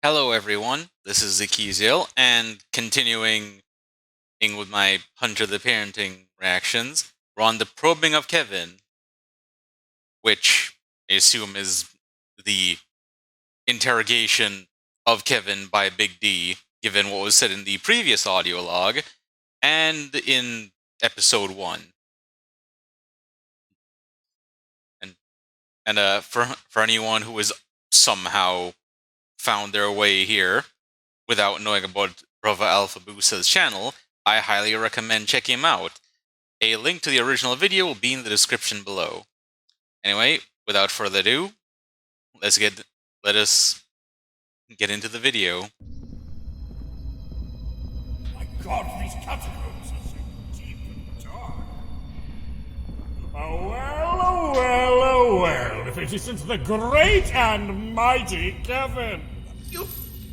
Hello everyone, this is Zekizil, and continuing with my Hunter the Parenting reactions, we're on the probing of Kevin, which I assume is the interrogation of Kevin by Big D, given what was said in the previous audio log, and in episode 1. And for anyone who has somehow found their way here, without knowing about Brava Alpha Boosa's channel, I highly recommend checking him out. A link to the original video will be in the description below. Anyway, without further ado, let us get into the video. My God, these catacombs are so deep and dark. Oh well, oh well, oh well, if it isn't the great and mighty Kevin. You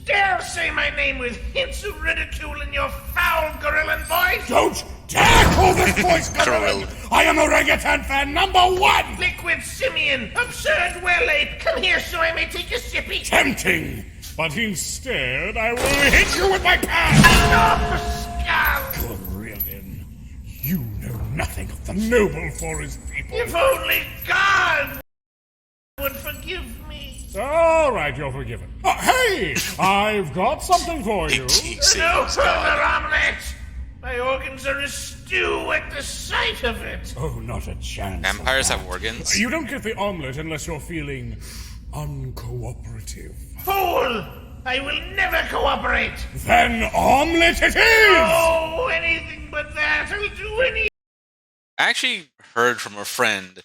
dare say my name with hints of ridicule in your foul gorillan voice? Don't dare call this voice gorillan! I am orangutan fan #1! Liquid simian, absurd well ape, come here so I may take a sippy. Tempting, but instead I will hit you with my pants! Enough, scum! Gorillan, you know nothing of the noble forest people. If only God would forgive me. All right, you're forgiven. Hey, I've got something for you. No further omelette! My organs are a stew at the sight of it. Oh, not a chance. Vampires have organs. You don't get the omelet unless you're feeling uncooperative. Fool! I will never cooperate. Then omelet it is! Oh, anything but that. I'll do anything. I actually heard from a friend,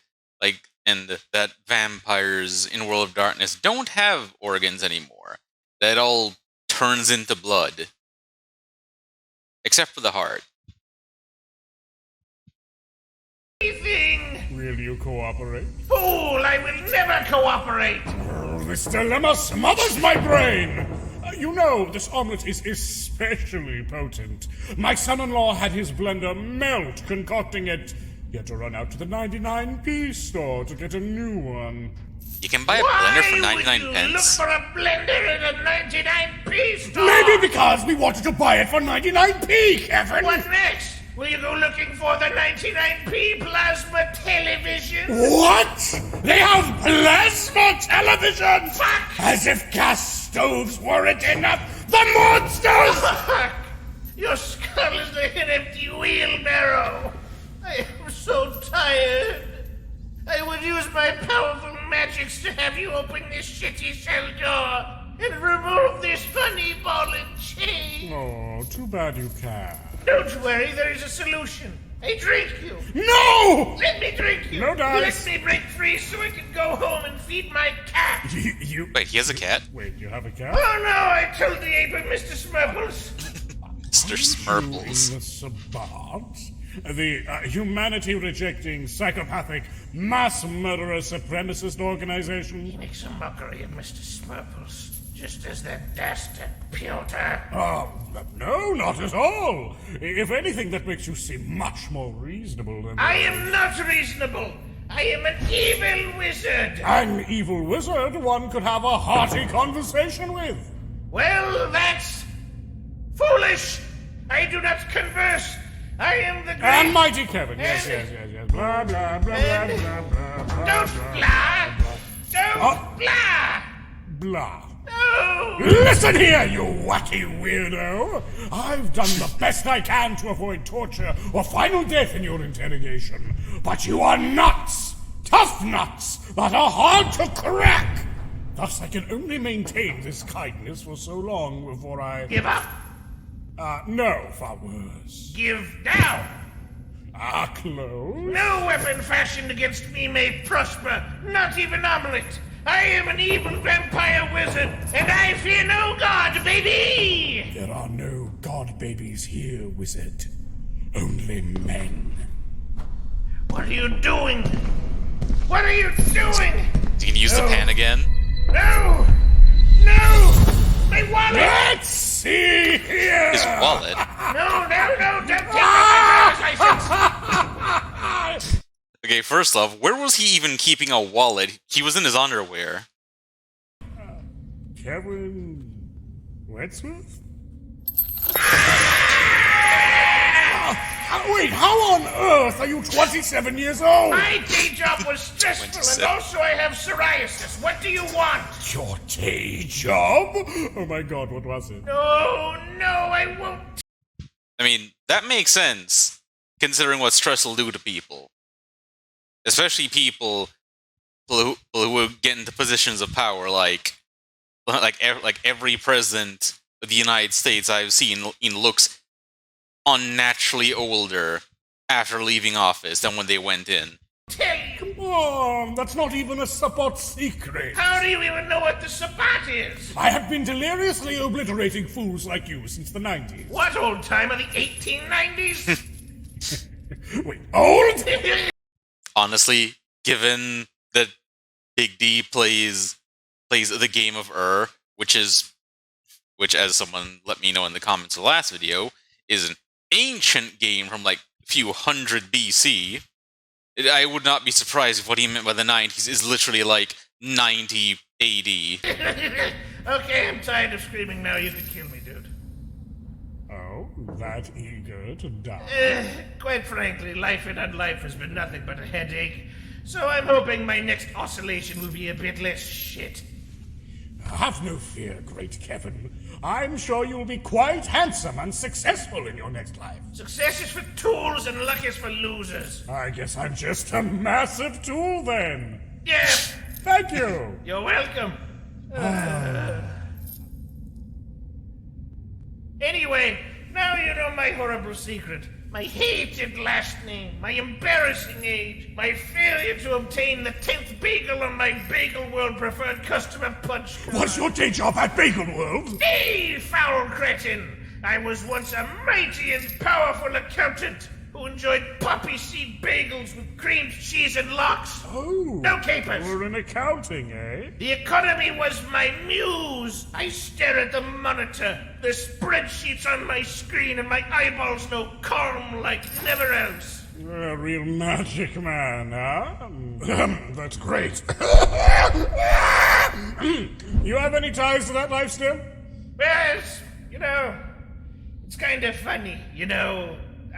that vampires in World of Darkness don't have organs anymore. That all turns into blood. Except for the heart. Will you cooperate? Fool, I will never cooperate. Oh, this dilemma smothers my brain! You know, this omelet is especially potent. My son-in-law had his blender melt concocting it. He had to run out to the 99p store to get a new one. You can buy a blender for 99 Why would you look pence. for a blender in a 99p store? Maybe because we wanted to buy it for 99p, Kevin! What next? Will you go looking for the 99p plasma television? What? They have plasma television! Fuck! As if gas stoves weren't enough! The monsters! Fuck! Your skull is like an empty wheelbarrow. I am so tired. I would use my powerful magics to have you open this shitty cell door and remove this funny ball and chain. Oh, too bad you can't. Don't worry, there is a solution. I drink you. No! Let me drink you. No dice. Let me break free so I can go home and feed my cat. You... Wait, he has a cat? Wait, you have a cat? Oh no, I told the ape of Mr. Smurples. Mr. Smurples. You in the Sabbat? The humanity-rejecting, psychopathic, mass murderer supremacist organization? He makes a mockery of Mr. Smurples, just as that dastard Piotr. Oh, no, not at all. If anything, that makes you seem much more reasonable than... I am not reasonable. I am an evil wizard. An evil wizard one could have a hearty conversation with. Well, that's foolish. I do not converse. I am the great... And mighty Kevin. Yes. Blah, blah, blah, blah, blah, blah, blah. Don't blah. Don't blah. Blah. No. Listen here, you wacky weirdo! I've done the best I can to avoid torture or final death in your interrogation, but you are nuts! Tough nuts that are hard to crack! Thus I can only maintain this kindness for so long before I... Give up. No, far worse. Give down. Close? No weapon fashioned against me may prosper, not even omelet. I am an evil vampire wizard, and I fear no god, baby! There are no god babies here, wizard. Only men. What are you doing? What are you doing? You can use the pan again. No! No! My wallet! Let's see here! His wallet. No, don't take my driver's license! Okay, first off, where was he even keeping a wallet? He was in his underwear. Kevin, Wetsworth? Wait, how on earth are you 27 years old? My day job was stressful, 27. and also I have psoriasis. What do you want? Your day job? Oh my god, what was it? No, I won't. I mean, that makes sense, considering what stress will do to people. Especially people who will get into positions of power, like every president of the United States I've seen looks unnaturally older after leaving office than when they went in. Tell you. Come on, that's not even a support secret. How do you even know what the Sabbat is? I have been deliriously obliterating fools like you since the 90s. What old time of the 1890s? Wait, old? Honestly, given that Big D plays the game of which as someone let me know in the comments of the last video, is an ancient game from like a few hundred BC. I would not be surprised if what he meant by the 90s is literally like 90 AD. Okay, I'm tired of screaming now. You can kill me, dude. Oh, that eager to die. Quite frankly, life in unlife has been nothing but a headache. So I'm hoping my next oscillation will be a bit less shit. Have no fear, great Kevin. I'm sure you'll be quite handsome and successful in your next life. Success is for tools and luck is for losers. I guess I'm just a massive tool then. Yeah, Thank you. you're welcome. Anyway, now you know my horrible secret. My hated last name, my embarrassing age, my failure to obtain the 10th bagel on my Bagel World preferred customer punch card. What's your day job at Bagel World? Hey, foul cretin! I was once a mighty and powerful accountant who enjoyed poppy seed bagels with creamed cheese and lox. Oh. No capers. We're in accounting, eh? The economy was my muse. I stare at the monitor, the spreadsheets on my screen, and my eyeballs know calm like never else. You're a real magic man, huh? That's great. You have any ties to that life still? Yes, it's kind of funny,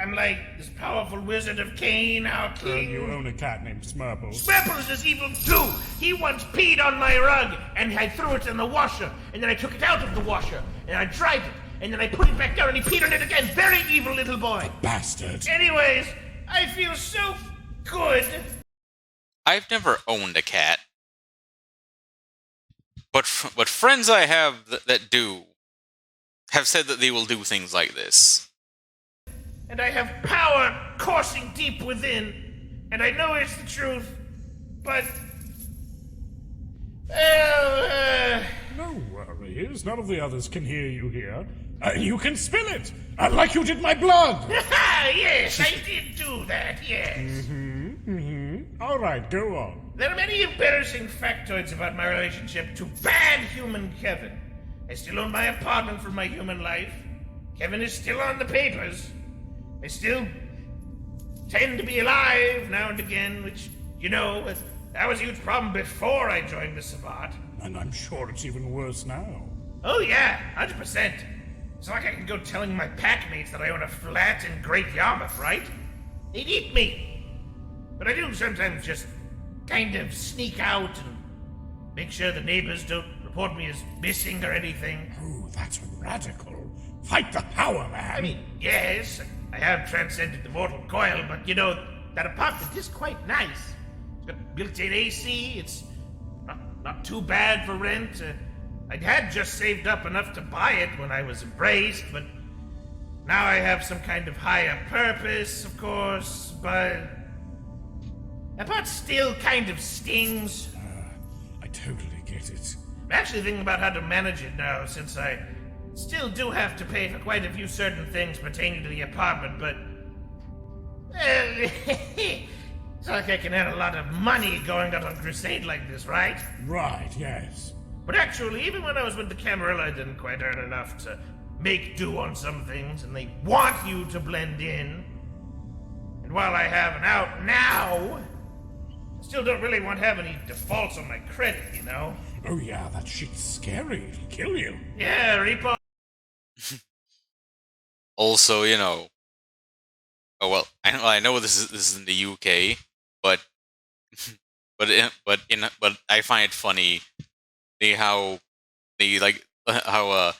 I'm like this powerful wizard of Kane, our king. You own a cat named Smurple. Smurple's is evil too. He once peed on my rug, and I threw it in the washer, and then I took it out of the washer, and I dried it, and then I put it back down, and he peed on it again. Very evil little boy. Bastard. Anyways, I feel so good. I've never owned a cat, but friends I have that do have said that they will do things like this. And I have power coursing deep within, and I know it's the truth, but... No worries. None of the others can hear you here. You can spill it, like you did my blood. Yes, I did do that, yes. All right, go on. There are many embarrassing factoids about my relationship to bad human Kevin. I still own my apartment from my human life. Kevin is still on the papers. I still tend to be alive now and again, which, that was a huge problem before I joined the Sabbat. And I'm sure it's even worse now. Oh yeah, 100%. It's not like I can go telling my packmates that I own a flat in Great Yarmouth, right? They'd eat me. But I do sometimes just kind of sneak out and make sure the neighbors don't report me as missing or anything. Oh, that's radical. Fight the power, man. I mean, yes, I have transcended the mortal coil, but that apartment is quite nice. It's got built-in AC, it's not too bad for rent. I had just saved up enough to buy it when I was embraced, but now I have some kind of higher purpose, of course, but that part still kind of stings. I totally get it. I'm actually thinking about how to manage it now, since I still do have to pay for quite a few certain things pertaining to the apartment, but... it's not like I can have a lot of money going out on crusade like this, right? Right, yes. But actually, even when I was with the Camarilla, I didn't quite earn enough to make do on some things, and they want you to blend in. And while I have an out now, I still don't really want to have any defaults on my credit, Oh yeah, that shit's scary. It'll kill you. Yeah, repo Also, oh well, I know this is in the UK, but but I find it funny how they like how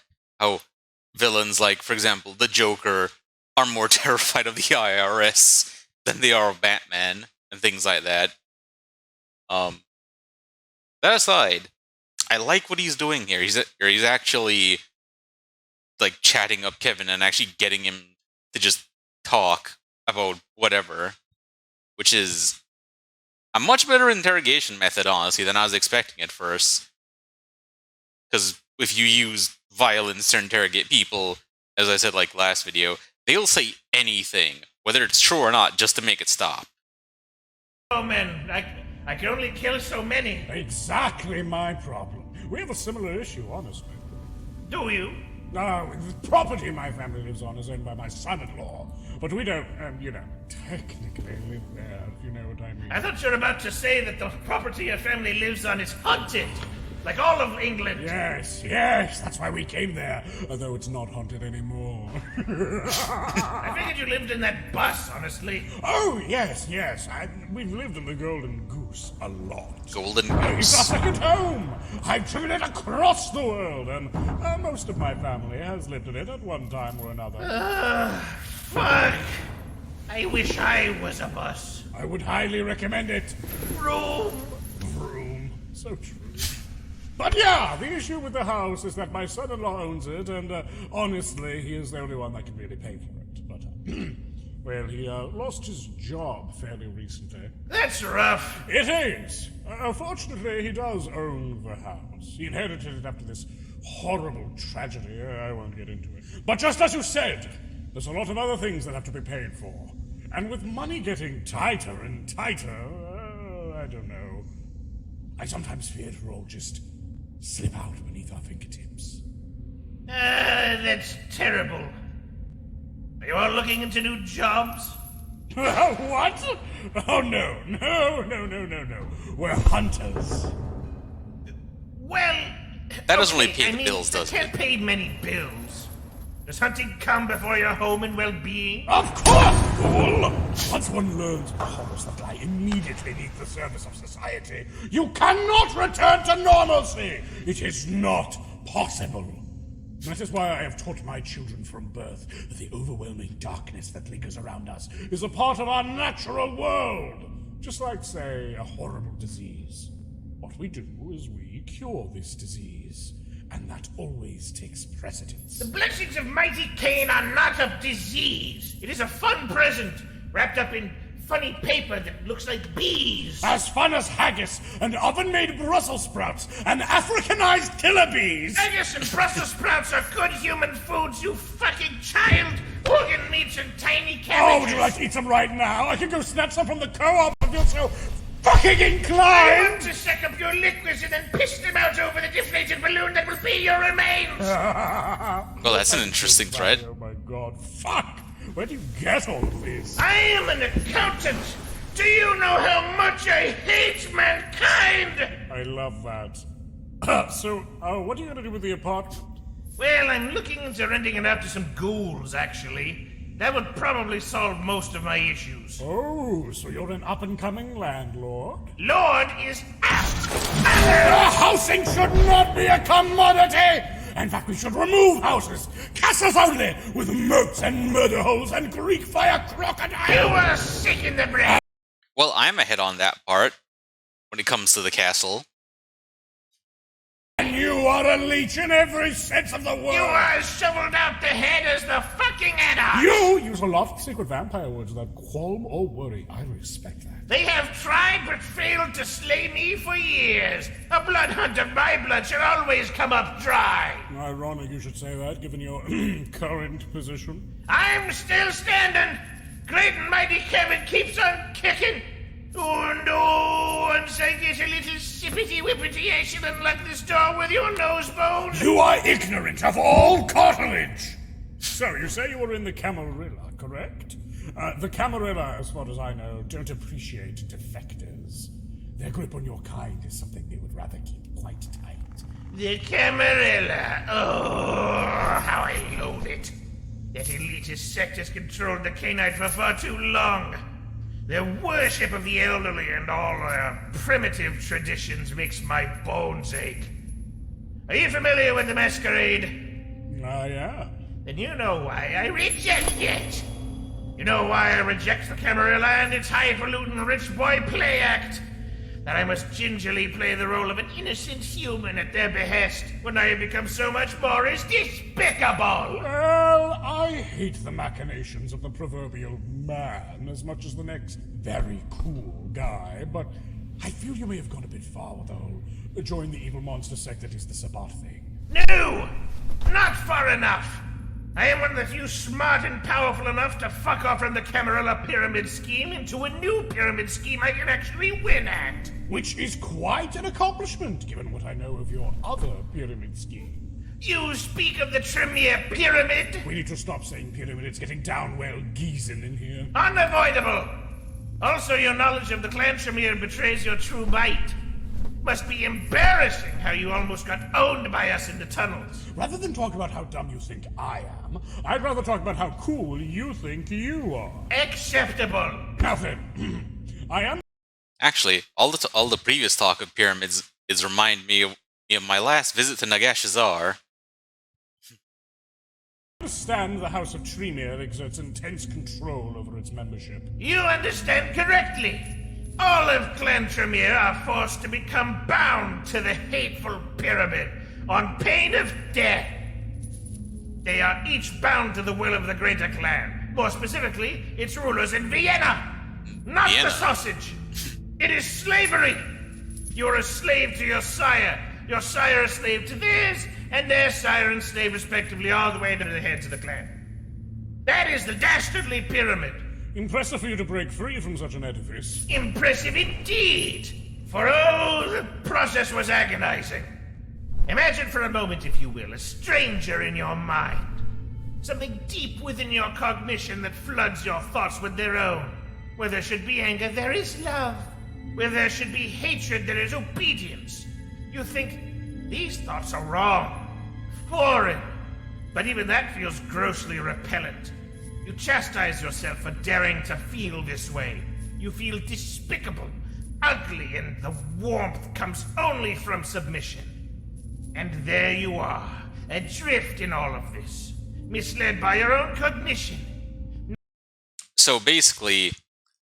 villains like, for example, the Joker are more terrified of the IRS than they are of Batman and things like that. Um, that aside, I like what he's doing here. He's actually like chatting up Kevin and actually getting him to just talk about whatever, which is a much better interrogation method, honestly, than I was expecting at first. Because if you use violence to interrogate people, as I said like last video, they'll say anything, whether it's true or not, just to make it stop. Oh man, I can only kill so many. Exactly my problem. We have a similar issue, honestly. Do you? The property my family lives on is owned by my son-in-law, but we don't, technically live there, if you know what I mean. I thought you were about to say that the property your family lives on is haunted, like all of England. Yes, that's why we came there, although it's not haunted anymore. I figured you lived in that bus, honestly. Oh, yes, we've lived in the Golden Goose a lot. Golden It's our Goose. second home. I've driven it across the world, and most of my family has lived in it at one time or another. Fuck. I wish I was a bus. I would highly recommend it. Vroom. So true. But yeah, the issue with the house is that my son-in-law owns it, and honestly, he is the only one that can really pay for it. But, well, he lost his job fairly recently. That's rough. It is. Fortunately, he does own the house. He inherited it after this horrible tragedy. I won't get into it. But just as you said, there's a lot of other things that have to be paid for. And with money getting tighter and tighter, I don't know. I sometimes fear it'll all just slip out beneath our fingertips. That's terrible. Are you all looking into new jobs? What? Oh, no. We're hunters. Well, That doesn't really okay, pay the bills, does can't it? pay many bills. Does hunting come before your home and well-being? Of course, fool! Once one learns the horrors that lie immediately beneath the surface of society, you cannot return to normalcy! It is not possible. That is why I have taught my children from birth that the overwhelming darkness that lingers around us is a part of our natural world. Just like, say, a horrible disease. What we do is we cure this disease. And that always takes precedence. The blessings of mighty Cain are not of disease. It is a fun present, wrapped up in funny paper that looks like bees. As fun as haggis and oven-made Brussels sprouts and Africanized killer bees. Haggis and Brussels sprouts are good human foods, you fucking child. Organ meats and tiny Oh, cabbages. would you like to eat some right now? I can go snatch some from the co-op if you're so fucking I inclined. want to suck up your liquids and then piss them out over the deflated balloon that will be your remains. Well, that's an interesting thread. Oh my god, fuck! Where do you get all of this? I am an accountant. Do you know how much I hate mankind? I love that. So, what are you gonna do with the apartment? Well, I'm looking into renting it out to some ghouls, actually. That would probably solve most of my issues. Oh, so you're an up-and-coming landlord? Lord is out. Housing should not be a commodity! In fact, we should remove houses, castles only, with moats and murder holes and Greek fire You crocodile! are sick in the brain. Well, I'm ahead on that part when it comes to the castle. And you are a leech in every sense of the word! You are as shoveled out the head as the fucking adder. You use a lot of secret vampire words without qualm or worry. I respect that. They have tried but failed to slay me for years. A blood hunt of my blood should always come up dry. Ironic you should say that, given your current position. I'm still standing. Great and mighty Kevin keeps on kicking. Oh no, once I get a little sippity-whippity, and lock this door with your nose bone. You are ignorant of all cartilage! So, you say you were in the Camarilla, correct? The Camarilla, as far as I know, don't appreciate defectors. Their grip on your kind is something they would rather keep quite tight. The Camarilla. Oh, how I loathe it. That elite elitist sect has controlled the Canite for far too long. Their worship of the elderly and all their primitive traditions makes my bones ache. Are you familiar with the masquerade? Yeah. Then you know why I reject it. You know why I reject the Camarilla and its highfalutin rich boy play act? That I must gingerly play the role of an innocent human at their behest when I have become so much more is despicable! Well, I hate the machinations of the proverbial man as much as the next very cool guy, but I feel you may have gone a bit far with the whole join the evil monster sect that is the Sabbath thing. No! Not far enough! I am one of the few smart and powerful enough to fuck off from the Camarilla pyramid scheme into a new pyramid scheme I can actually win at. Which is quite an accomplishment, given what I know of your other pyramid scheme. You speak of the Tremere Pyramid? We need to stop saying pyramid, it's getting down well geezing in here. Unavoidable! Also, your knowledge of the clan Tremere betrays your true might. Must be embarrassing how you almost got owned by us in the tunnels. Rather than talk about how dumb you think I am, I'd rather talk about how cool you think you are. Acceptable. Now then, I am... Actually, all the previous talk of pyramids is remind me of my last visit to Nagashazar. I understand the House of Tremere exerts intense control over its membership. You understand correctly. All of Clan Tremere are forced to become bound to the hateful pyramid on pain of death. They are each bound to the will of the greater clan. More specifically, its rulers in Vienna. Not Vienna. the sausage. It is slavery. You are a slave to your sire a slave to theirs, and their sire and slave respectively all the way to the heads of the clan. That is the dastardly pyramid. Impressive for you to break free from such an edifice. Impressive indeed! For oh, the process was agonizing. Imagine for a moment, if you will, a stranger in your mind. Something deep within your cognition that floods your thoughts with their own. Where there should be anger, there is love. Where there should be hatred, there is obedience. You think, these thoughts are wrong, foreign. But even that feels grossly repellent. You chastise yourself for daring to feel this way. You feel despicable, ugly, and the warmth comes only from submission. And there you are, adrift in all of this, misled by your own cognition. So basically,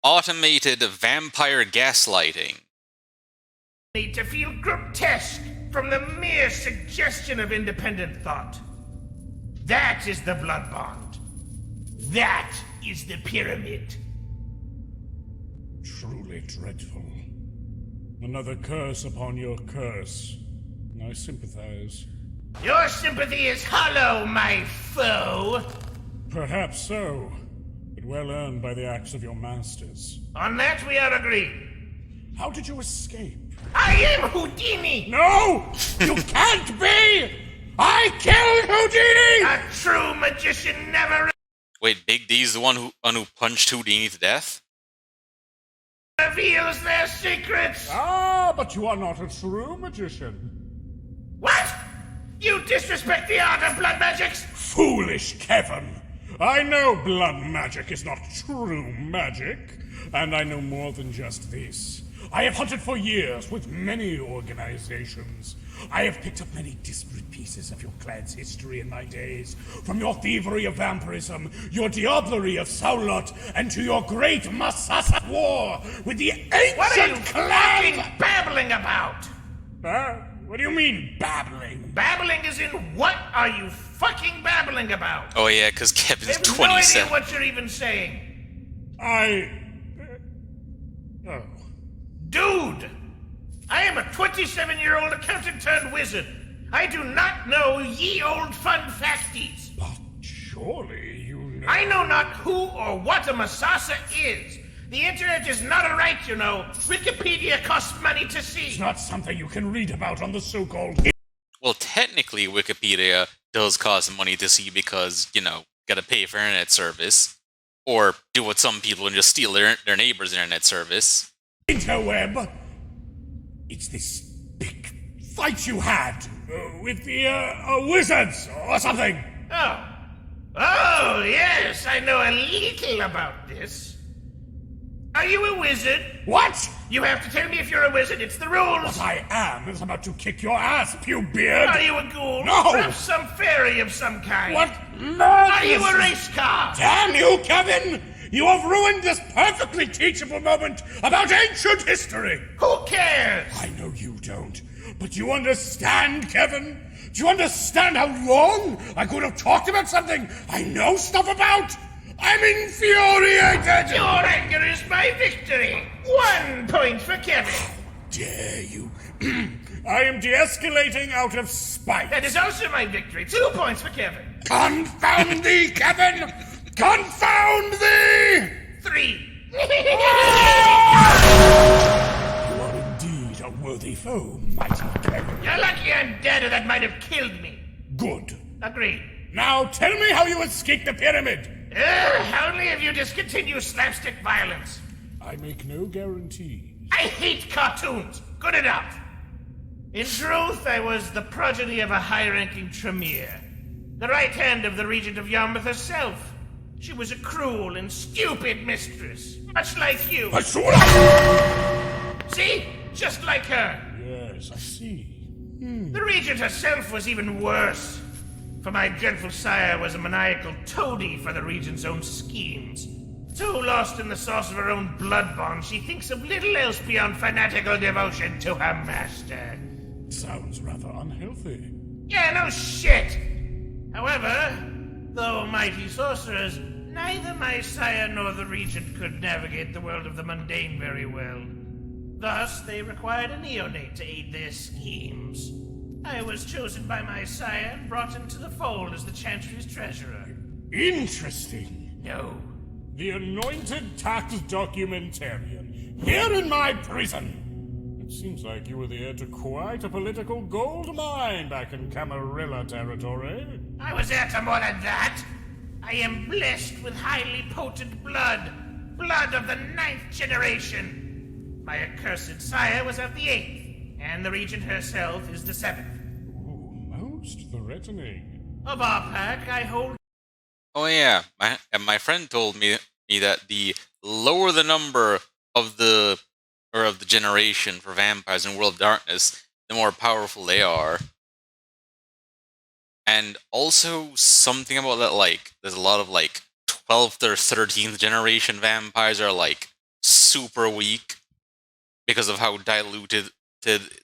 automated vampire gaslighting. Need to feel grotesque from the mere suggestion of independent thought. That is the blood bond. That is the pyramid. Truly dreadful. Another curse upon your curse. I sympathize. Your sympathy is hollow, my foe. Perhaps so, but well earned by the acts of your masters. On that we are agreed. How did you escape? I am Houdini! No! You can't be! I killed Houdini! A true magician never Wait, Big D's the one who punched Houdini to death? reveals their secrets! Ah, but you are not a true magician. What? You disrespect the art of blood magics? Foolish Kevin! I know blood magic is not true magic, and I know more than just this. I have hunted for years with many organizations. I have picked up many disparate pieces of your clan's history in my days, from your thievery of vampirism, your diablerie of Saulot, and to your great Masasa war with the ancient What are you clan! fucking babbling about? What do you mean, babbling? Babbling is in what are you fucking babbling about? Oh yeah, because I Kevin's have no 27. idea what you're even saying. Oh. Dude! I am a 27-year-old accountant turned wizard. I do not know ye old fun facties. But surely you know... I know not who or what a Masasa is. The internet is not a right, you know. Wikipedia costs money to see. It's not something you can read about on the so-called... Well, technically, Wikipedia does cost money to see because, gotta pay for internet service. Or do what some people and just steal their neighbor's internet service. Interweb! It's this big fight you had with the wizards or something. Oh. Oh, yes, I know a little about this. Are you a wizard? What? You have to tell me if you're a wizard. It's the rules. What I am is about to kick your ass, Pewbeard. Are you a ghoul? No. Perhaps some fairy of some kind. What Are madness? you a race car? Damn you, Kevin! You have ruined this perfectly teachable moment about ancient history. Who cares? I know you don't, but you understand, Kevin? Do you understand how long I could have talked about something I know stuff about? I'm infuriated! Your anger is my victory. 1 point for Kevin. Dare you? I am de-escalating out of spite. That is also my victory. 2 points for Kevin. Confound thee, Kevin! Confound thee! 3. You are indeed a worthy foe, mighty Kevin. You're lucky I'm dead or that might have killed me. Good. Agreed. Now tell me how you escaped the pyramid. Only if you discontinue slapstick violence. I make no guarantees. I hate cartoons. Good enough. In truth, I was the progeny of a high-ranking Tremere, the right hand of the Regent of Yarmouth herself. She was a cruel and stupid mistress, much like you. See? Just like her. Yes, I see. The Regent herself was even worse. For my dreadful sire was a maniacal toady for the Regent's own schemes. So lost in the sauce of her own blood bond, she thinks of little else beyond fanatical devotion to her master. Sounds rather unhealthy. Yeah, no shit! However, though mighty sorcerers, neither my sire nor the Regent could navigate the world of the mundane very well. Thus, they required a neonate to aid their schemes. I was chosen by my sire and brought into the fold as the Chantry's treasurer. Interesting. No. The anointed tax documentarian, here in my prison. It seems like you were the heir to quite a political gold mine back in Camarilla territory. I was heir to more than that. I am blessed with highly potent blood. Blood of the 9th generation. My accursed sire was of the 8th. And the Regent herself is the 7th. Ooh, most threatening. Of our pack, I hold... Oh yeah, my friend told me that the lower the number of the generation for vampires in World of Darkness, the more powerful they are. And also something about that, like, there's a lot of, like, 12th or 13th generation vampires are, like, super weak because of how diluted,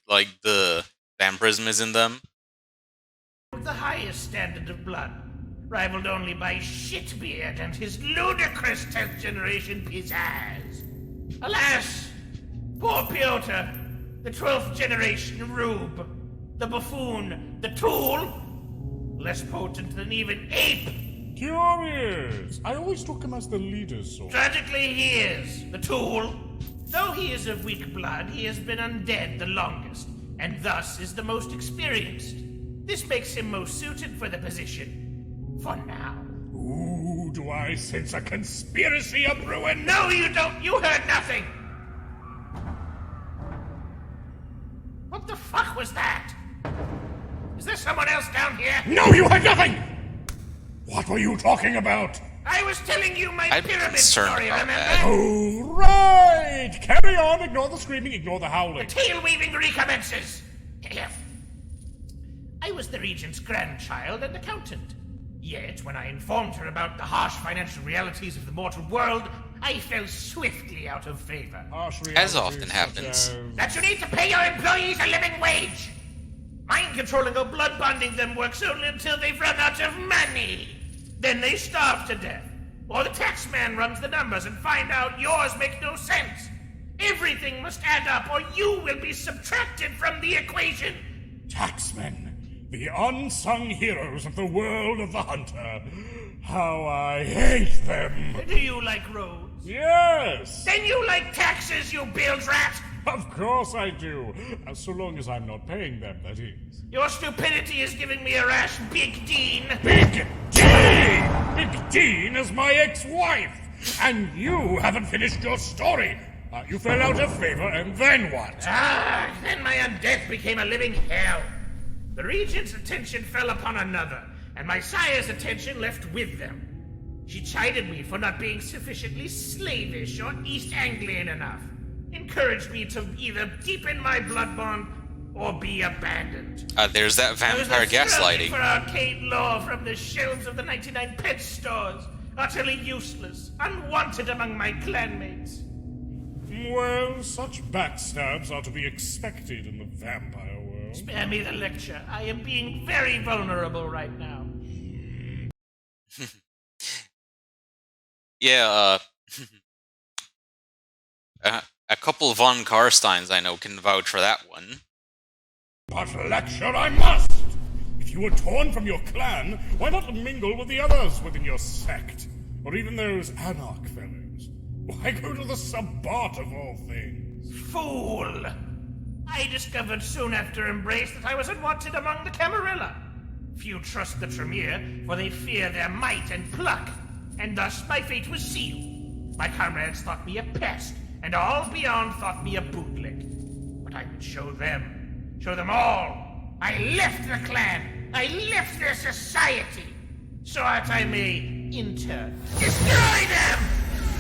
like, the vampirism is in them. The highest standard of blood, rivaled only by Shitbeard and his ludicrous 10th generation pizzazz. Alas, poor Piotr, the 12th generation rube, the buffoon, the tool, less potent than even Ape. Curious. I always took him as the leader, so. Tragically, he is the tool. Though he is of weak blood, he has been undead the longest, and thus is the most experienced. This makes him most suited for the position. For now. Ooh, do I sense a conspiracy of ruin? No, you don't! You heard nothing! What the fuck was that? Is there someone else down here? No, you heard nothing! What were you talking about? I was telling you my I'm pyramid concerned story, about remember? that. Oh, right! Carry on, ignore the screaming, ignore the howling. Tail-weaving recommences. I was the Regent's grandchild and accountant. Yet, when I informed her about the harsh financial realities of the mortal world, I fell swiftly out of favor. As often happens. That you need to pay your employees a living wage! Mind controlling or blood bonding them works only until they've run out of money. Then they starve to death. Or the tax man runs the numbers and find out yours make no sense. Everything must add up or you will be subtracted from the equation. Taxmen, the unsung heroes of the world of the hunter. How I hate them! Do you like roads? Yes! Then you like taxes, you bilge rat! Of course I do. So long as I'm not paying them, that is. Your stupidity is giving me a rash, Big Dean. Big Dean! Big Dean is my ex-wife! And you haven't finished your story! You fell out of favor, and then what? Then my undeath became a living hell. The Regent's attention fell upon another, and my sire's attention left with them. She chided me for not being sufficiently slavish or East Anglian enough, encouraged me to either deepen my blood bond or be abandoned. There's that vampire gaslighting. For arcane lore from the shelves of the 99 pet stores, utterly useless, unwanted among my clanmates. Well, such backstabs are to be expected in the vampire world. Spare me the lecture. I am being very vulnerable right now. Yeah, a couple of von Karsteins I know can vouch for that one. But lecture I must! If you were torn from your clan, why not mingle with the others within your sect? Or even those anarch fellows? Why go to the Sabbat of all things? Fool! I discovered soon after Embrace that I was unwanted among the Camarilla. Few trust the Tremere, for they fear their might and pluck, and thus my fate was sealed. My comrades thought me a pest, and all beyond thought me a bootlick. But I would show them all. I left the clan, I left their society, so that I may, in turn, destroy them!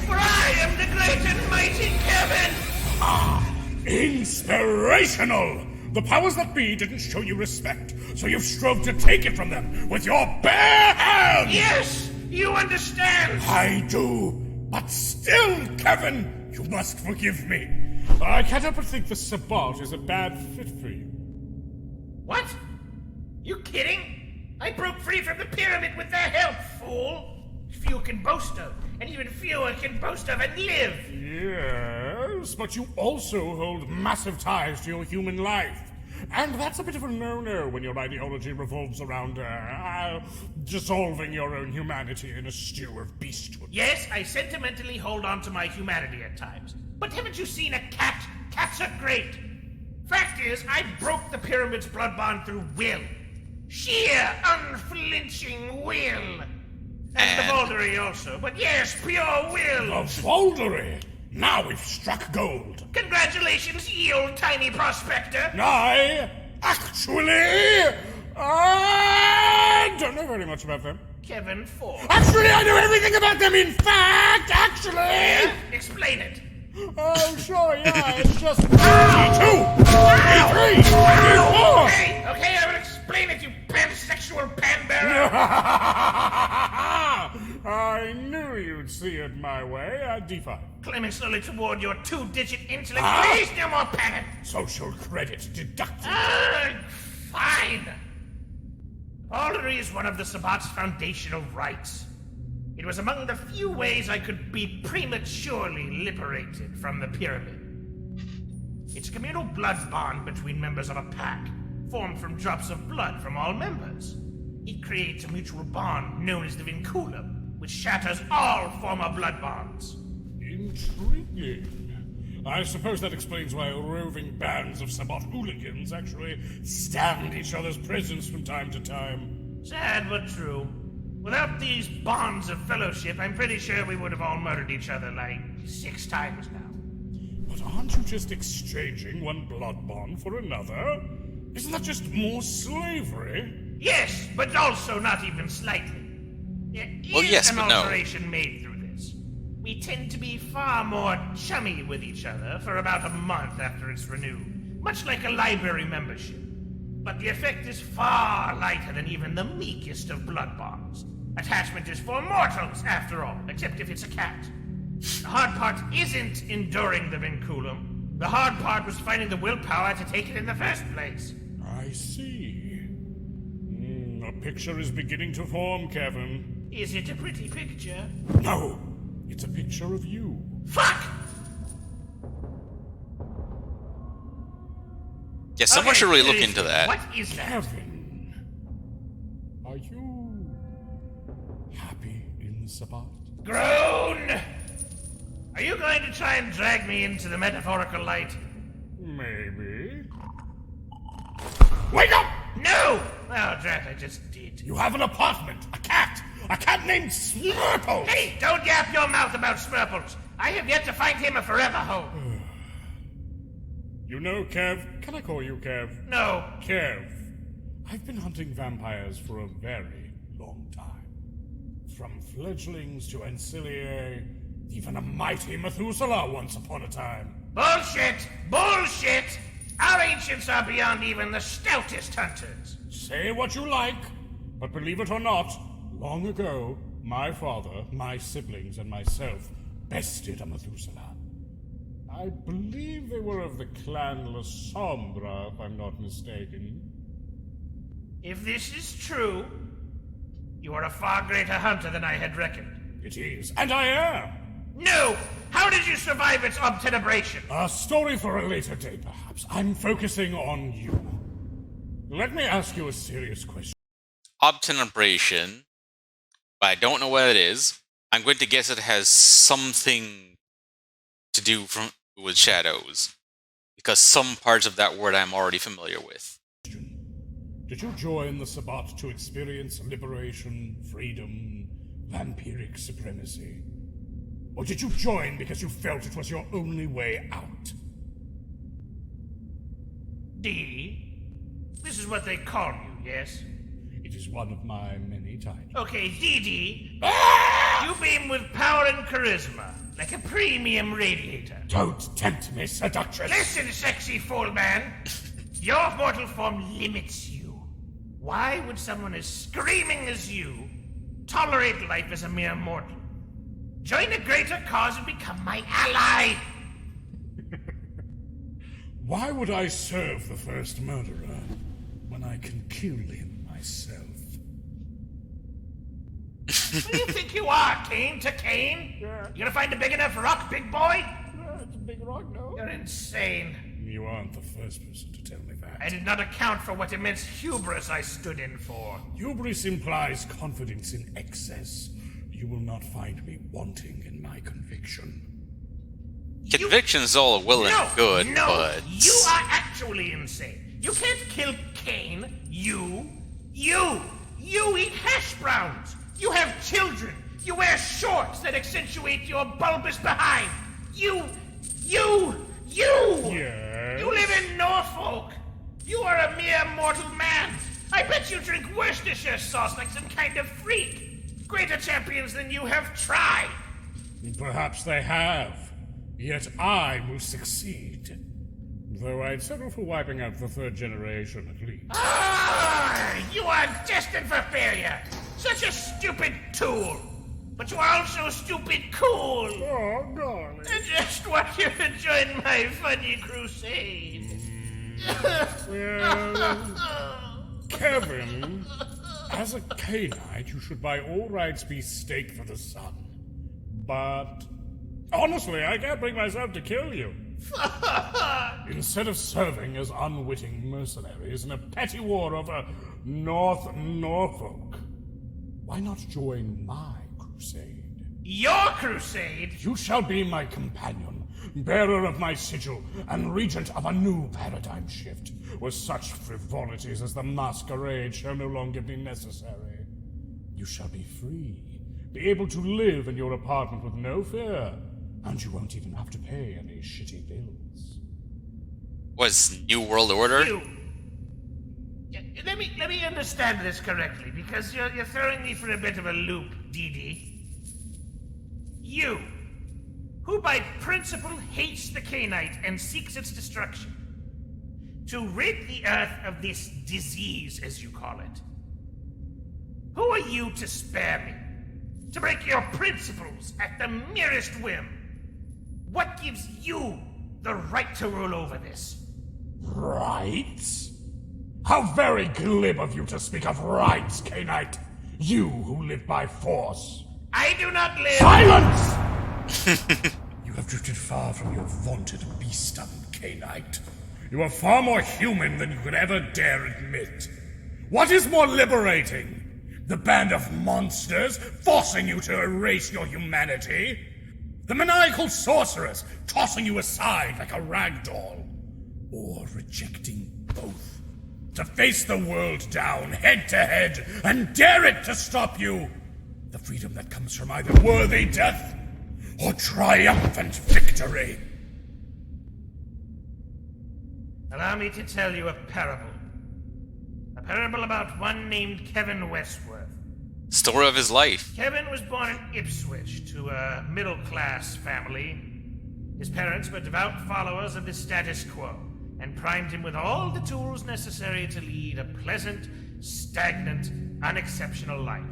For I am the great and mighty Kevin! Ah, inspirational! The powers that be didn't show you respect, so you've strove to take it from them with your bare hands! Yes, you understand! I do, but still, Kevin, you must forgive me. I can't help but think the Sabbat is a bad fit for you. What? You kidding? I broke free from the pyramid with their help, fool! Few can boast of, and even fewer can boast of and live! Yes, but you also hold massive ties to your human life. And that's a bit of a no-no when your ideology revolves around, dissolving your own humanity in a stew of beasthood. Yes, I sentimentally hold on to my humanity at times. But haven't you seen a cat? Cats are great! Fact is, I broke the pyramid's blood bond through will. Sheer, unflinching will. And the Voldery also, but yes, pure will. The Voldery? Now we've struck gold. Congratulations, ye old tiny prospector. I don't know very much about them. Kevin Ford. Actually, I know everything about them. In fact, actually. Yeah? Explain it. Oh, sure, yeah, it's just E2, E3, E4. Okay, I will explain it, you pansexual panbearer. I knew you'd see it my way. D5. Climbing slowly toward your two-digit intellect. Please, no more panic. Social credit deducted. Fine. Orrery is one of the Sabbat's foundational rites. It was among the few ways I could be prematurely liberated from the pyramid. It's a communal blood bond between members of a pack, formed from drops of blood from all members. It creates a mutual bond known as the vinculum, which shatters all former blood bonds. Intriguing. I suppose that explains why roving bands of Sabbat hooligans actually stand each other's presence from time to time. Sad but true. Without these bonds of fellowship, I'm pretty sure we would have all murdered each other like 6 times now. But aren't you just exchanging one blood bond for another? Isn't that just more slavery? Yes, but also not even slightly. There is an alteration made through this. We tend to be far more chummy with each other for about a month after it's renewed, much like a library membership. But the effect is far lighter than even the meekest of blood bonds. Attachment is for mortals, after all, except if it's a cat. The hard part isn't enduring the vinculum. The hard part was finding the willpower to take it in the first place. I see. A picture is beginning to form, Kevin. Is it a pretty picture? No, it's a picture of you. Fuck! Yeah, someone should really look into that. What is that? Kevin, are you happy in the Sabbat? Groan! Are you going to try and drag me into the metaphorical light? Maybe. Wake up! No! Oh, drat, I just did. You have an apartment, a cat named Smurple! Hey, don't yap your mouth about Smurples. I have yet to find him a forever home. You know, Kev, can I call you Kev? No. Kev, I've been hunting vampires for a very long time. From fledglings to ancillae, even a mighty Methuselah once upon a time. Bullshit! Bullshit! Our ancients are beyond even the stoutest hunters. Say what you like, but believe it or not, long ago, my father, my siblings, and myself bested a Methuselah. I believe they were of the clan La Sombra, if I'm not mistaken. If this is true, you are a far greater hunter than I had reckoned. It is, and I am! No! How did you survive its obtenebration? A story for a later day, perhaps. I'm focusing on you. Let me ask you a serious question. Obtenebration, but I don't know what it is. I'm going to guess it has something to do with shadows, because some parts of that word I'm already familiar with. Did you join the Sabbat to experience liberation, freedom, vampiric supremacy? Or did you join because you felt it was your only way out? D? This is what they call you, yes? It is one of my many titles. Okay, DD. You beam with power and charisma, like a premium radiator. Don't tempt me, seductress! Listen, sexy fool man. Your mortal form limits you. Why would someone as screaming as you tolerate life as a mere mortal? Join a greater cause and become my ally! Why would I serve the first murderer when I can kill him myself? Who do you think you are, Kane to Kane? Yeah. You gonna find a big enough rock, big boy? It's a big rock, no? You're insane. You aren't the first person to tell me that. I did not account for what immense hubris I stood in for. Hubris implies confidence in excess. You will not find me wanting in my conviction. Conviction's all well and good, no, but... you are actually insane. You can't kill Kane. You eat hash browns. You have children. You wear shorts that accentuate your bulbous behind. You! Yes? You live in Norfolk. You are a mere mortal man. I bet you drink Worcestershire sauce like some kind of freak. Greater champions than you have tried. Perhaps they have. Yet I will succeed. Though I'd settle for wiping out the third generation at least. Ah, you are destined for failure. Such a stupid tool. But you are also stupid cool. Oh, darling. I just want you to join my funny crusade. Well, Kevin, as a Cainite, you should by all rights be staked for the sun. But honestly, I can't bring myself to kill you. Instead of serving as unwitting mercenaries in a petty war over North Norfolk, why not join my crusade? Your crusade? You shall be my companion, bearer of my sigil, and regent of a new paradigm shift, where such frivolities as the masquerade shall no longer be necessary. You shall be free, be able to live in your apartment with no fear, and you won't even have to pay any shitty bills. Was New World Order? You. Let me understand this correctly, because you're throwing me for a bit of a loop, DD. You, who by principle hates the Cainite and seeks its destruction, to rid the earth of this disease, as you call it. Who are you to spare me? To break your principles at the merest whim? What gives you the right to rule over this? Rights? How very glib of you to speak of rights, Cainite! You who live by force. I do not live— Silence! You have drifted far from your vaunted beastdom, Cainite. You are far more human than you could ever dare admit. What is more liberating? The band of monsters forcing you to erase your humanity? The maniacal sorceress tossing you aside like a rag doll? Or rejecting both? To face the world down, head to head, and dare it to stop you? The freedom that comes from either worthy death or triumphant victory. Allow me to tell you a parable. A parable about one named Kevin Westworth, Story of his life. Kevin was born in Ipswich to a middle-class family. His parents were devout followers of the status quo and primed him with all the tools necessary to lead a pleasant, stagnant, unexceptional life.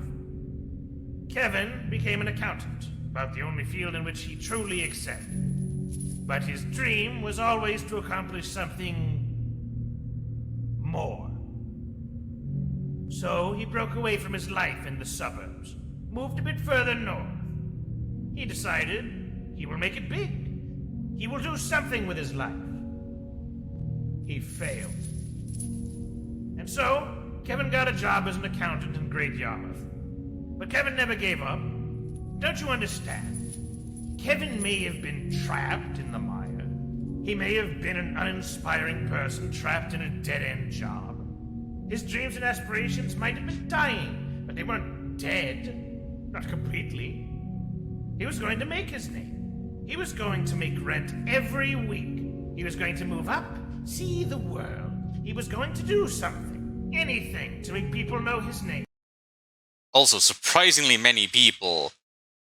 Kevin became an accountant, about the only field in which he truly excelled. But his dream was always to accomplish something more. So he broke away from his life in the suburbs, moved a bit further north. He decided he will make it big. He will do something with his life. He failed. And so, Kevin got a job as an accountant in Great Yarmouth. But Kevin never gave up. Don't you understand? Kevin may have been trapped in the mire. He may have been an uninspiring person trapped in a dead-end job. His dreams and aspirations might have been dying, but they weren't dead. Not completely. He was going to make his name. He was going to make rent every week. He was going to move up, see the world. He was going to do something, anything, to make people know his name. Also, surprisingly many people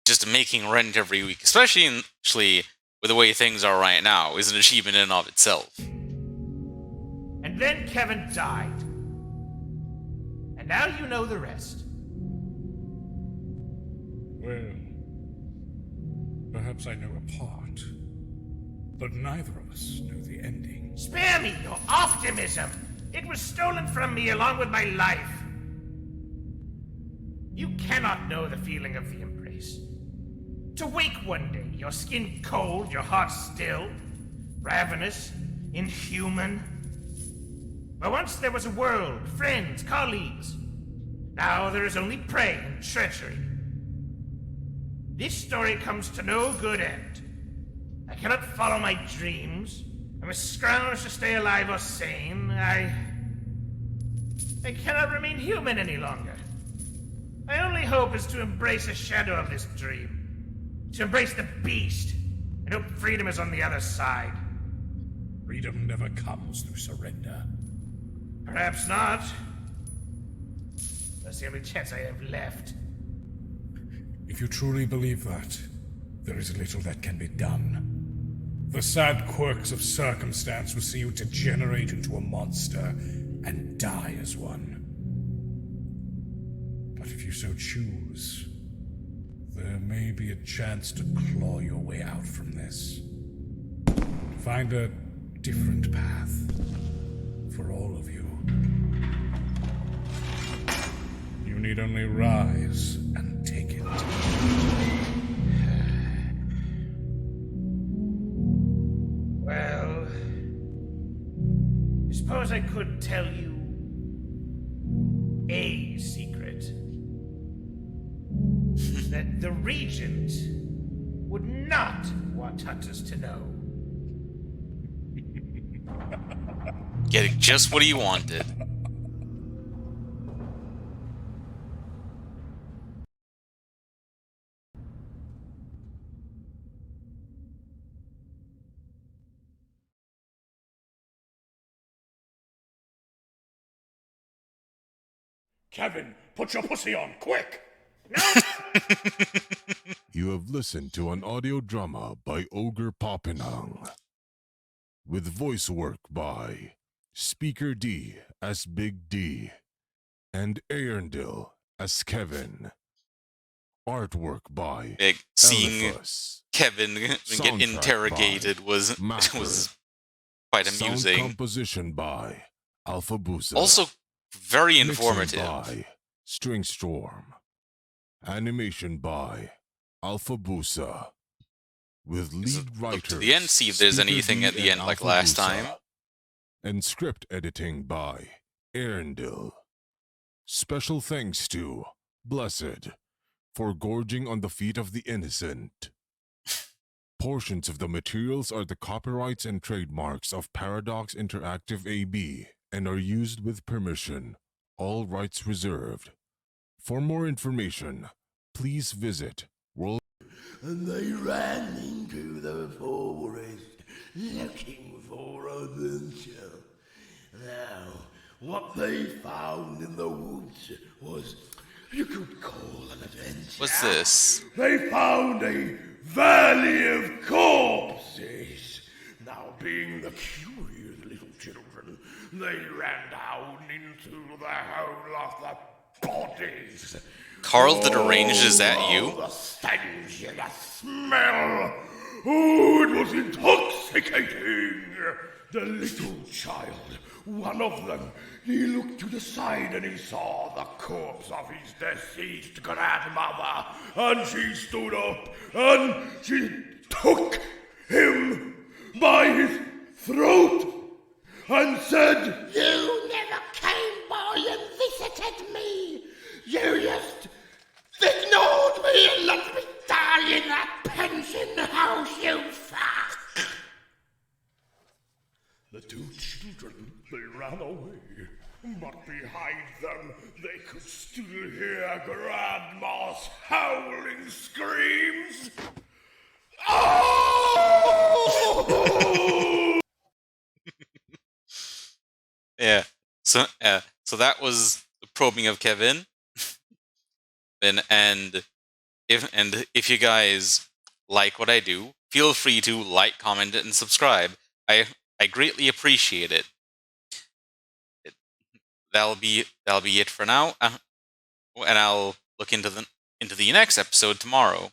just making rent every week, especially with the way things are right now, is an achievement in and of itself. And then Kevin died. And now you know the rest. Well, perhaps I know a part, but neither of us know the ending. Spare me your optimism! It was stolen from me along with my life. You cannot know the feeling of the embrace. To wake one day, your skin cold, your heart still, ravenous, inhuman. But once there was a world, friends, colleagues. Now there is only prey and treachery. This story comes to no good end. I cannot follow my dreams. I must scrounge to stay alive or sane. I cannot remain human any longer. My only hope is to embrace a shadow of this dream. To embrace the beast. And hope freedom is on the other side. Freedom never comes through surrender. Perhaps not. That's the only chance I have left. If you truly believe that, there is little that can be done. The sad quirks of circumstance will see you degenerate into a monster and die as one. But if you so choose, there may be a chance to claw your way out from this. Find a different path for all of you. You need only rise and take it. Well, I suppose I could tell you a secret. That the Regent would not want hunters to know. Getting just what he wanted. Kevin, put your pussy on, quick! You have listened to an audio drama by Ogre Popinang, with voice work by Speaker D as Big D and Arundel as Kevin. Artwork by Seeing Eliphas. Kevin get Soundtrack interrogated by was Mapper. quite Sound amusing. composition by Alpha Busa. Also very Mixing informative. by Stringstorm. Animation by Alpha Busa. With lead writers Look to the end, see if there's Speaker anything D at the and end like Alpha last Busa. time. And script editing by Arundel. Special thanks to Blessed for gorging on the feet of the innocent. Portions of the materials are the copyrights and trademarks of Paradox Interactive AB and are used with permission. All rights reserved. For more information, please visit World. And they ran into the forest looking for adventure. Now, what they found in the woods was you could call an adventure. What's this? They found a valley of corpses. Now, being the curious little children, they ran down into the whole of the bodies. Carl the Deranged, is that you? The stench and the smell. Oh, it was intoxicating. The little child, one of them, he looked to the side and he saw the corpse of his deceased grandmother. And she stood up and she took him by his throat and said, You never came by and visited me. You just ignored me and let me die in that pension house, you fuck. The two children, they ran away. But behind them, they could still hear Grandma's howling screams. Oh! Yeah. So that was the probing of Kevin. And if you guys like what I do, feel free to like, comment, and subscribe. I greatly appreciate it. That'll be it for now. And I'll look into the next episode tomorrow.